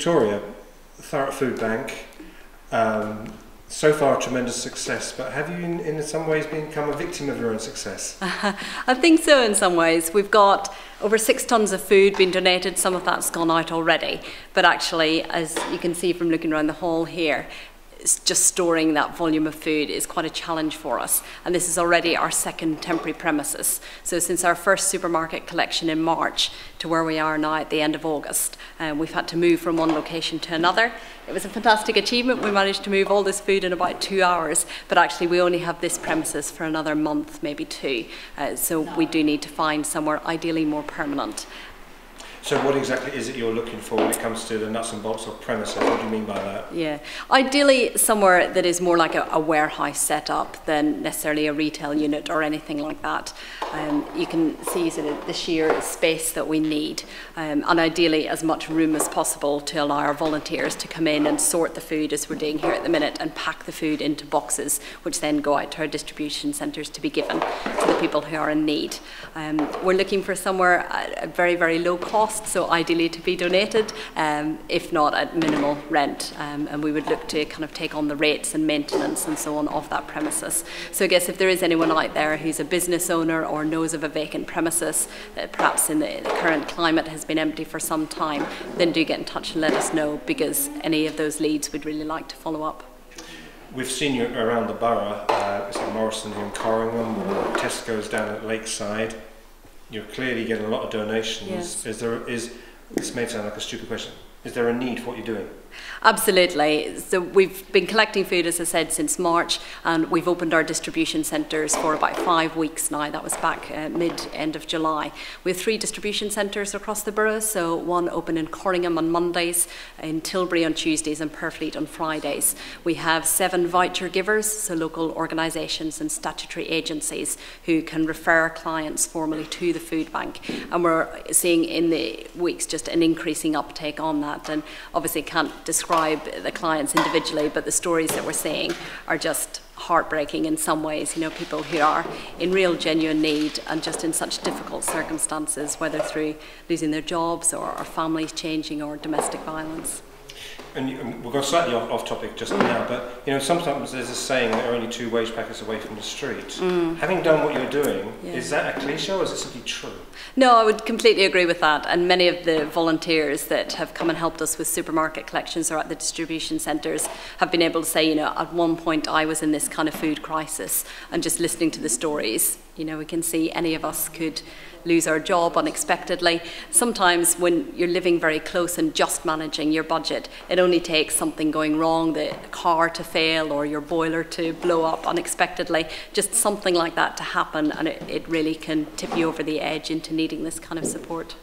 Victoria, Thurrock Foodbank, so far a tremendous success, but have you in some ways become a victim of your own success? I think so in some ways. We've got over 6 tonnes of food being donated. Some of that's gone out already, but actually, as you can see from looking around the hall here, just storing that volume of food is quite a challenge for us, and this is already our second temporary premises. So since our first supermarket collection in March to where we are now at the end of August, we've had to move from one location to another. It was a fantastic achievement. We managed to move all this food in about 2 hours, but actually we only have this premises for another month, maybe 2, so we do need to find somewhere ideally more permanent. So what exactly is it you're looking for when it comes to the nuts and bolts of premises? What do you mean by that? Yeah, ideally somewhere that is more like a warehouse setup than necessarily a retail unit or anything like that. You can see sort of the sheer space that we need, and ideally as much room as possible to allow our volunteers to come in and sort the food as we're doing here at the minute and pack the food into boxes which then go out to our distribution centres to be given to the people who are in need. We're looking for somewhere at a very, very low cost, so ideally to be donated, if not at minimal rent, and we would look to kind of take on the rates and maintenance and so on of that premises. So I guess if there is anyone out there who's a business owner or knows of a vacant premises that perhaps in the current climate has been empty for some time, then do get in touch and let us know, because any of those leads we'd really like to follow up. We've seen you around the borough, it's like Morrison here in Corringham or Tesco's down at Lakeside. You're clearly getting a lot of donations. Yes. This may sound like a stupid question, is there a need for what you're doing? Absolutely. So we've been collecting food, as I said, since March, and we've opened our distribution centres for about 5 weeks now. That was back end of July. We have 3 distribution centres across the borough, so one open in Corringham on Mondays, in Tilbury on Tuesdays and Purfleet on Fridays. We have 7 voucher givers, so local organisations and statutory agencies who can refer clients formally to the food bank, and we're seeing in the weeks just an increasing uptake on that, and obviously can't describe the clients individually, but the stories that we're seeing are just heartbreaking in some ways. You know, people who are in real genuine need and just in such difficult circumstances, whether through losing their jobs or families changing or domestic violence. And we're going slightly off topic just now, but you know, sometimes there's a saying that are only 2 wage packets away from the street. Having done what you're doing, is that a cliche or is it simply true? No, I would completely agree with that, and many of the volunteers that have come and helped us with supermarket collections or at the distribution centres have been able to say, you know, at one point I was in this kind of food crisis, and just listening to the stories, you know, we can see any of us could lose our job unexpectedly. Sometimes when you're living very close and just managing your budget, it only takes something going wrong, the car to fail or your boiler to blow up unexpectedly, just something like that to happen, and it really can tip you over the edge into needing this kind of support.